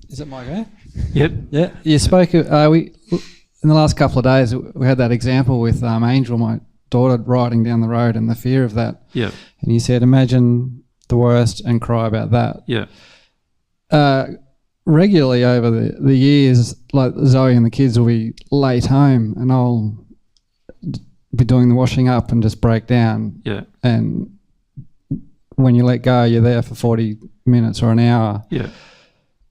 Is it my go? Yep. Yeah. You spoke. We in the last couple of days we had that example with Angel, my daughter, riding down the road and the fear of that. Yeah. And you said, imagine the worst and cry about that. Yeah. Regularly over the years, like Zoe and the kids will be late home, and I'll be doing the washing up and just break down. Yeah. And when you let go, you're there for 40 minutes or an hour. Yeah.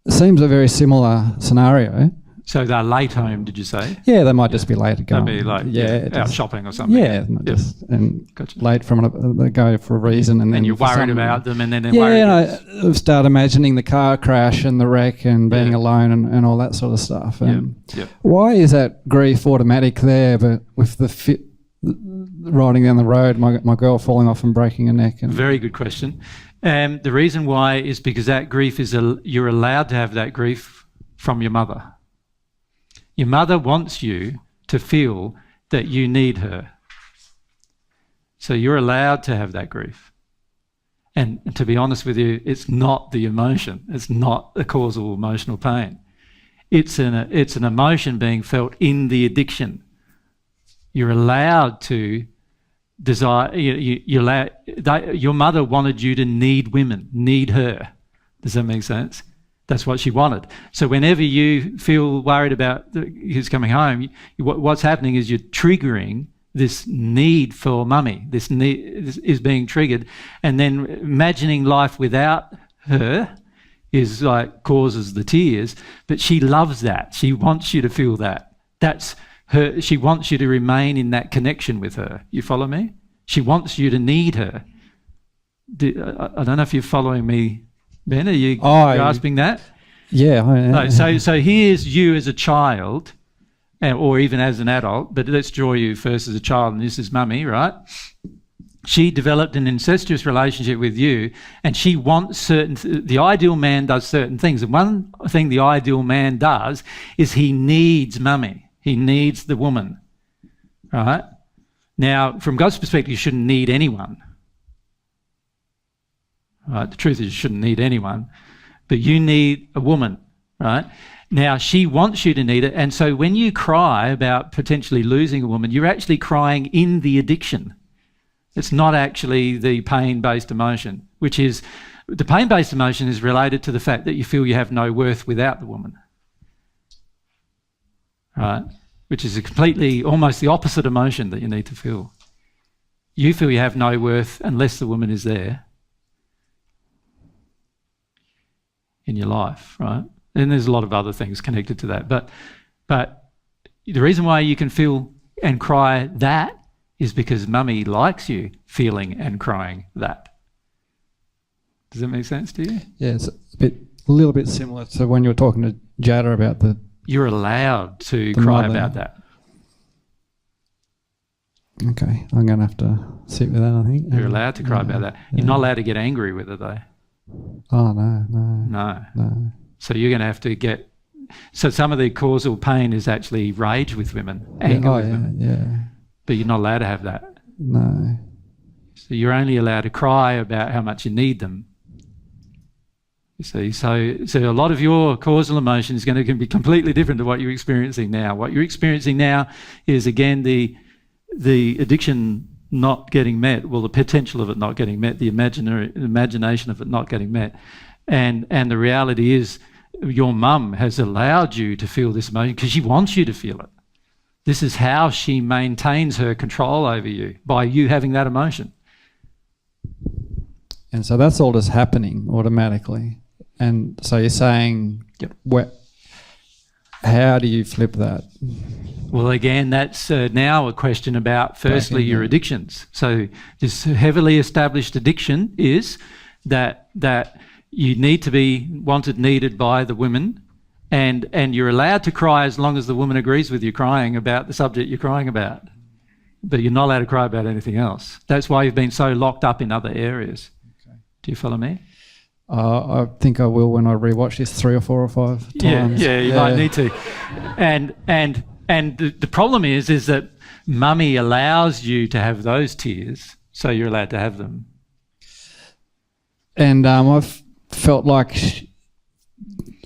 It seems a very similar scenario. So they're late home, did you say? Yeah, they might just be late to go. They'll be like out shopping or something. Yeah, Gotcha. late from they go for a reason, and then you're worried about them, and then they're worried. Yeah, I start imagining the car crash and the wreck and being alone and all that sort of stuff. Why is that grief automatic there, but with the riding down the road, my girl falling off and breaking her neck? Very good question. The reason why is because that grief you're allowed to have that grief from your mother. Your mother wants you to feel that you need her. So you're allowed to have that grief. And to be honest with you, it's not the emotion. It's not the causal emotional pain. It's an emotion being felt in the addiction. You're allowed to desire. Your mother wanted you to need women, need her. Does that make sense? That's what she wanted. So whenever you feel worried about who's coming home, what's happening is you're triggering this need for mummy. This need is being triggered. And then imagining life without her is like causes the tears. But she loves that. She wants you to feel that. That's her. She wants you to remain in that connection with her. You follow me? She wants you to need her. I don't know if you're following me, Ben, are you grasping that? Yeah. So here's you as a child, or even as an adult, but let's draw you first as a child, and this is mummy, right? She developed an incestuous relationship with you, and she wants the ideal man does certain things. And one thing the ideal man does is he needs mummy. He needs the woman, right? Now, from God's perspective, you shouldn't need anyone. Right? The truth is you shouldn't need anyone, but you need a woman, right? Now, she wants you to need it, and so when you cry about potentially losing a woman, you're actually crying in the addiction. It's not actually the pain-based emotion, which is, the pain-based emotion is related to the fact that you feel you have no worth without the woman, right? Which is a completely, almost the opposite emotion that you need to feel. You feel you have no worth unless the woman is there in your life, right? And there's a lot of other things connected to that. But the reason why you can feel and cry that is because mummy likes you feeling and crying that. Does that make sense to you? Yeah, it's a little bit similar to when you were talking to Jada about the... You're allowed to cry mother. about that. Okay, I'm going to have to sit with that, I think. You're allowed to cry about that. You're not allowed to get angry with it, though. Oh, no. So you're going to have to get... So some of the causal pain is actually rage with women, anger with women. Yeah. But you're not allowed to have that. No. So you're only allowed to cry about how much you need them. You see, so a lot of your causal emotion is going to be completely different to what you're experiencing now. What you're experiencing now is, again, the addiction not getting met, well, the potential of it not getting met, the imagination of it not getting met. And the reality is your mum has allowed you to feel this emotion because she wants you to feel it. This is how she maintains her control over you, by you having that emotion. And so that's all just happening automatically. And so you're saying, how do you flip that? Well, again, that's now a question about, firstly, your addictions. So this heavily established addiction is that you need to be wanted, needed by the women, and you're allowed to cry as long as the woman agrees with you crying about the subject you're crying about. But you're not allowed to cry about anything else. That's why you've been so locked up in other areas. Okay. Do you follow me? I think I will when I rewatch this 3 or 4 or 5 times. Yeah, you might need to. And the problem is that mummy allows you to have those tears, so you're allowed to have them. And I've felt like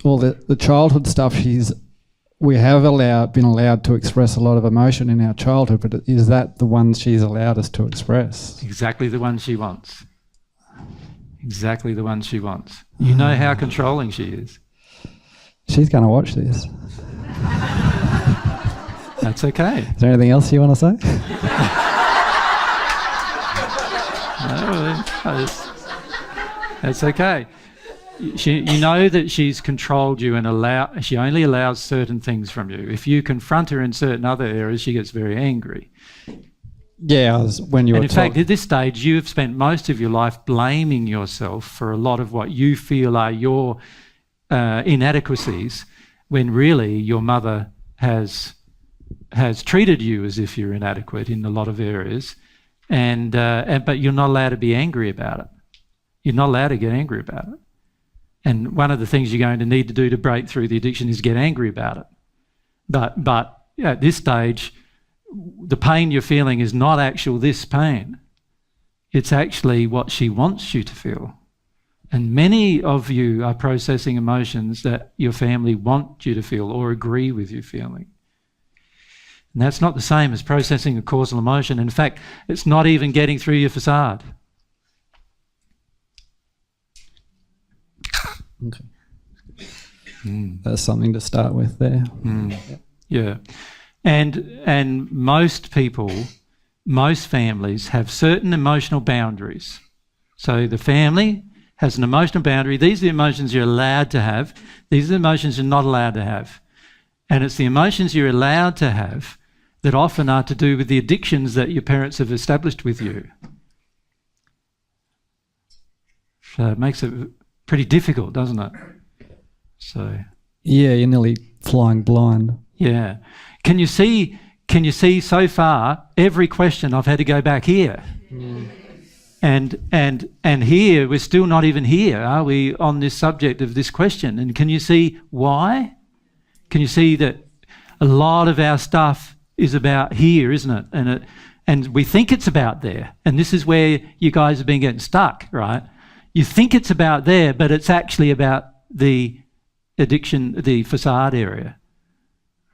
all the childhood stuff, we have been allowed to express a lot of emotion in our childhood, but is that the one she's allowed us to express? Exactly the one she wants. Exactly the one she wants. You know how controlling she is. She's going to watch this. That's okay. Is there anything else you want to say? No, that's okay. You know that she's controlled you and she only allows certain things from you. If you confront her in certain other areas, she gets very angry. Yeah, in fact, at this stage, you have spent most of your life blaming yourself for a lot of what you feel are your inadequacies, when really your mother has treated you as if you're inadequate in a lot of areas, but you're not allowed to be angry about it. You're not allowed to get angry about it. And one of the things you're going to need to do to break through the addiction is get angry about it. But at this stage, the pain you're feeling is not actual this pain. It's actually what she wants you to feel. And many of you are processing emotions that your family want you to feel or agree with you feeling. And that's not the same as processing a causal emotion. In fact, it's not even getting through your facade. Okay. That's something to start with there. Yeah. And most people, most families have certain emotional boundaries. So the family has an emotional boundary. These are the emotions you're allowed to have. These are the emotions you're not allowed to have. And it's the emotions you're allowed to have that often are to do with the addictions that your parents have established with you. So it makes it pretty difficult, doesn't it? So yeah, you're nearly flying blind. Yeah. Can you see so far every question I've had to go back here? And here we're still not even here, are we, on this subject of this question? And can you see why? Can you see that a lot of our stuff is about here, isn't it? And we think it's about there. And this is where you guys have been getting stuck, right? You think it's about there, but it's actually about the addiction, the facade area,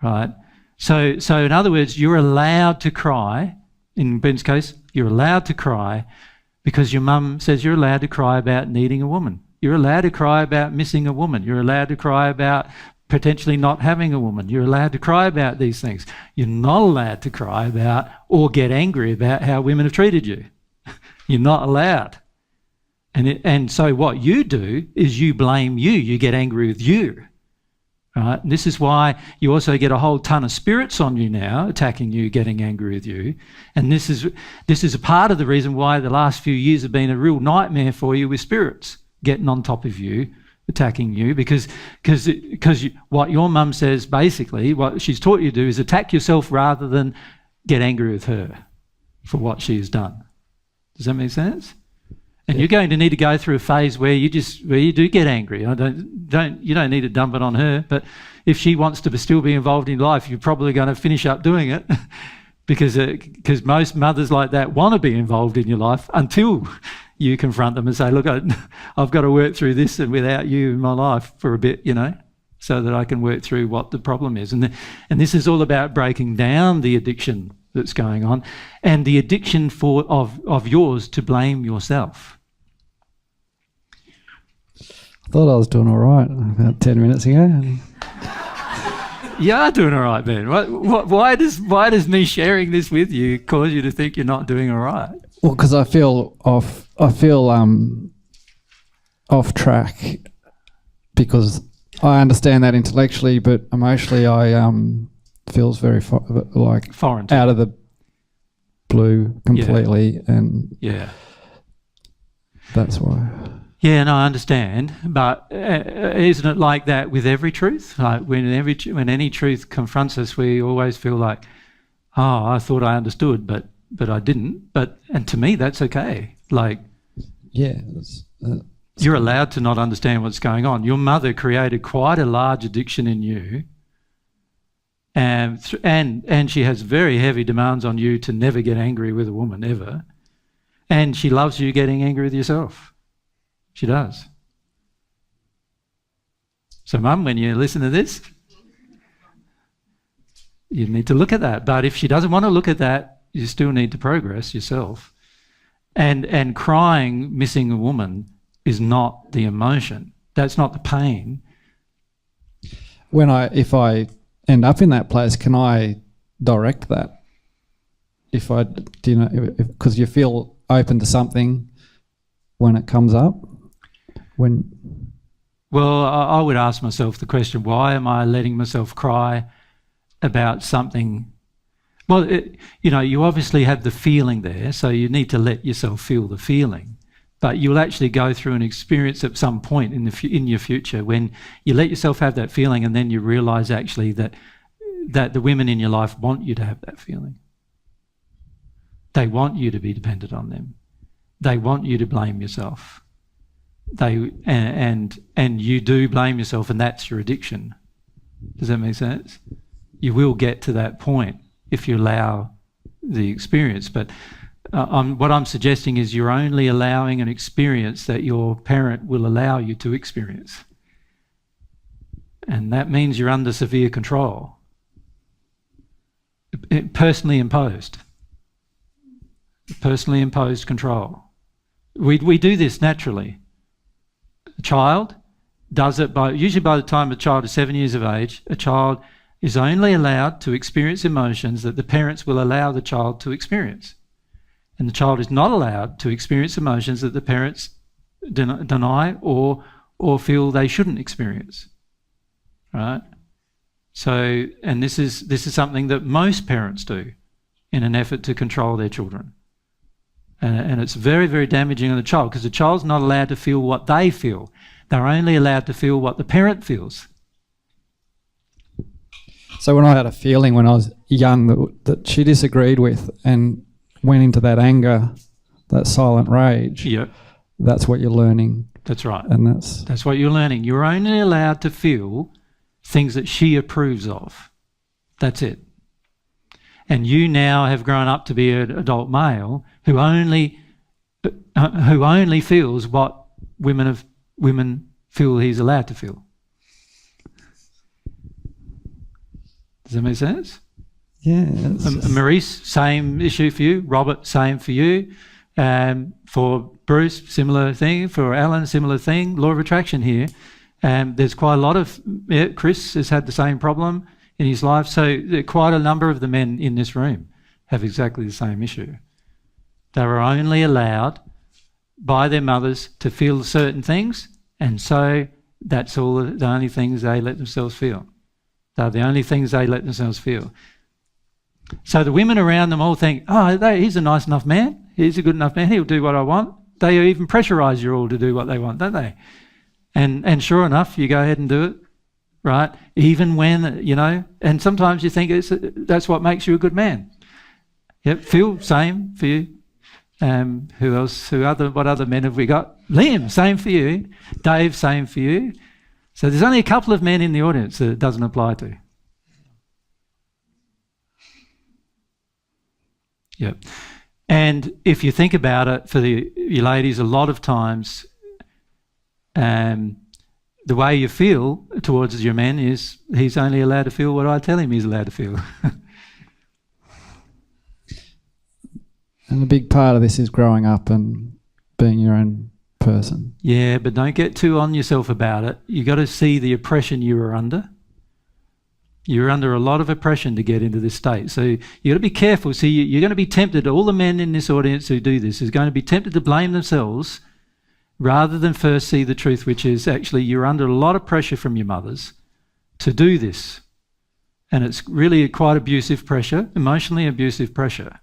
right? So in other words, you're allowed to cry. In Ben's case, you're allowed to cry because your mum says you're allowed to cry about needing a woman. You're allowed to cry about missing a woman. You're allowed to cry about potentially not having a woman. You're allowed to cry about these things. You're not allowed to cry about or get angry about how women have treated you. You're not allowed. And so what you do is you blame you. You get angry with you. Right? And this is why you also get a whole ton of spirits on you now, attacking you, getting angry with you. And this is a part of the reason why the last few years have been a real nightmare for you with spirits getting on top of you, attacking you, because what your mum says, basically, what she's taught you to do is attack yourself rather than get angry with her for what she has done. Does that make sense? And you're going to need to go through a phase where you do get angry. You don't need to dump it on her, but if she wants to still be involved in life, you're probably going to finish up doing it because most mothers like that want to be involved in your life until you confront them and say, look, I've got to work through this and without you in my life for a bit, so that I can work through what the problem is. And this is all about breaking down the addiction that's going on and the addiction of yours to blame yourself. I thought I was doing all right about 10 minutes ago. You are doing all right, Ben. Why does me sharing this with you cause you to think you're not doing all right? Well, because I feel off track because I understand that intellectually, but emotionally I feels very foreign, out of the blue completely, and that's why. Yeah, no, I understand, but isn't it like that with every truth? Like when any truth confronts us, we always feel like, oh, I thought I understood, but I didn't. And to me, that's okay. Like, you're allowed to not understand what's going on. Your mother created quite a large addiction in you, and she has very heavy demands on you to never get angry with a woman ever, and she loves you getting angry with yourself. She does. So, Mum, when you listen to this, you need to look at that. But if she doesn't want to look at that, you still need to progress yourself. And crying, missing a woman, is not the emotion. That's not the pain. If I end up in that place, can I direct that? Because you feel open to something when it comes up? Well, I would ask myself the question, why am I letting myself cry about something? Well, you obviously have the feeling there, so you need to let yourself feel the feeling. But you'll actually go through an experience at some point in your future when you let yourself have that feeling, and then you realise actually that the women in your life want you to have that feeling. They want you to be dependent on them. They want you to blame yourself. And you do blame yourself, and that's your addiction. Does that make sense? You will get to that point if you allow the experience. But what I'm suggesting is you're only allowing an experience that your parent will allow you to experience. And that means you're under severe control. Personally imposed. Personally imposed control. We do this naturally. A child does it usually by the time a child is 7 years of age, a child is only allowed to experience emotions that the parents will allow the child to experience. And the child is not allowed to experience emotions that the parents deny or feel they shouldn't experience. Right? So, and this is something that most parents do in an effort to control their children. And it's very, very damaging on the child, because the child's not allowed to feel what they feel. They're only allowed to feel what the parent feels. So when I had a feeling when I was young that she disagreed with and went into that anger, that silent rage, yep. That's what you're learning. That's right. And that's what you're learning. You're only allowed to feel things that she approves of. That's it. And you now have grown up to be an adult male who only feels what women feel he's allowed to feel. Does that make sense? Yeah. Maurice, same issue for you. Robert, same for you. For Bruce, similar thing. For Alan, similar thing. Law of attraction here. There's quite a lot of... Chris has had the same problem in his life. So quite a number of the men in this room have exactly the same issue. They were only allowed by their mothers to feel certain things, and so that's all the only things they let themselves feel. They're the only things they let themselves feel. So the women around them all think, oh, he's a nice enough man. He's a good enough man. He'll do what I want. They even pressurise you all to do what they want, don't they? And sure enough, you go ahead and do it, right? Even when, and sometimes you think that's what makes you a good man. Yep, Phil, same for you. Who else? What other men have we got? Liam, same for you. Dave, same for you. So there's only a couple of men in the audience that it doesn't apply to. Yep. And if you think about it, for you ladies, a lot of times the way you feel towards your men is he's only allowed to feel what I tell him he's allowed to feel. And a big part of this is growing up and being your own person. Yeah, but don't get too on yourself about it. You got to see the oppression you were under. You're under a lot of oppression to get into this state. So you got to be careful. See, you're going to be tempted, all the men in this audience who do this is going to be tempted to blame themselves rather than first see the truth, which is actually you're under a lot of pressure from your mothers to do this. And it's really quite abusive pressure, emotionally abusive pressure,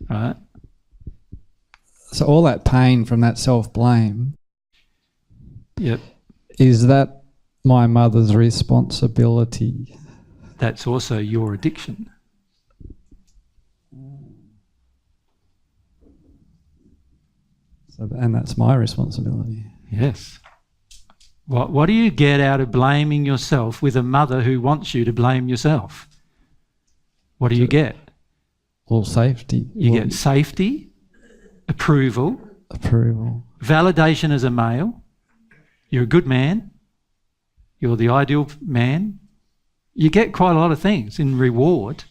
right? So all that pain from that self-blame, yep, is that my mother's responsibility? That's also your addiction. And that's my responsibility. Yes. What do you get out of blaming yourself with a mother who wants you to blame yourself? What do you get? Well, safety. You get safety, approval, validation as a male. You're a good man. you're the ideal man. You get quite a lot of things in reward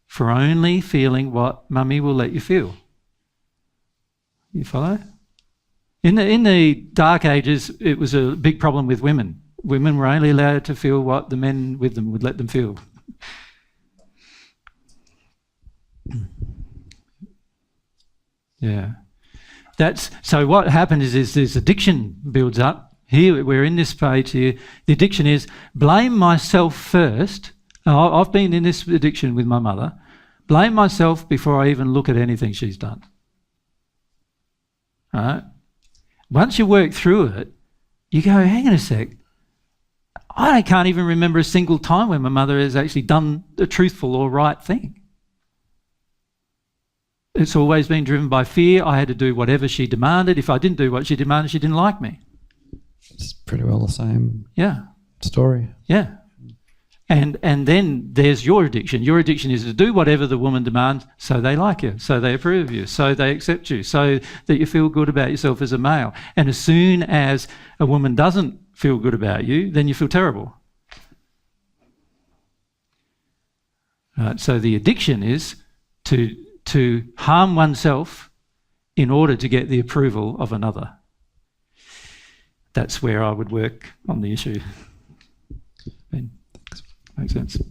for only feeling what mummy will let you feel. You follow? In the Dark Ages, it was a big problem with women. Women were only allowed to feel what the men with them would let them feel. Yeah. So what happened is this addiction builds up. Here, we're in this page here. The addiction is blame myself first. I've been in this addiction with my mother. Blame myself before I even look at anything she's done. All right? Once you work through it, you go, hang on a sec. I can't even remember a single time when my mother has actually done a truthful or right thing. It's always been driven by fear. I had to do whatever she demanded. If I didn't do what she demanded, she didn't like me. It's pretty well the same Yeah. story. Yeah. And then there's your addiction. Your addiction is to do whatever the woman demands so they like you, so they approve of you, so they accept you, so that you feel good about yourself as a male. And as soon as a woman doesn't feel good about you, then you feel terrible. Right, so the addiction is to harm oneself in order to get the approval of another. That's where I would work on the issue. Makes sense.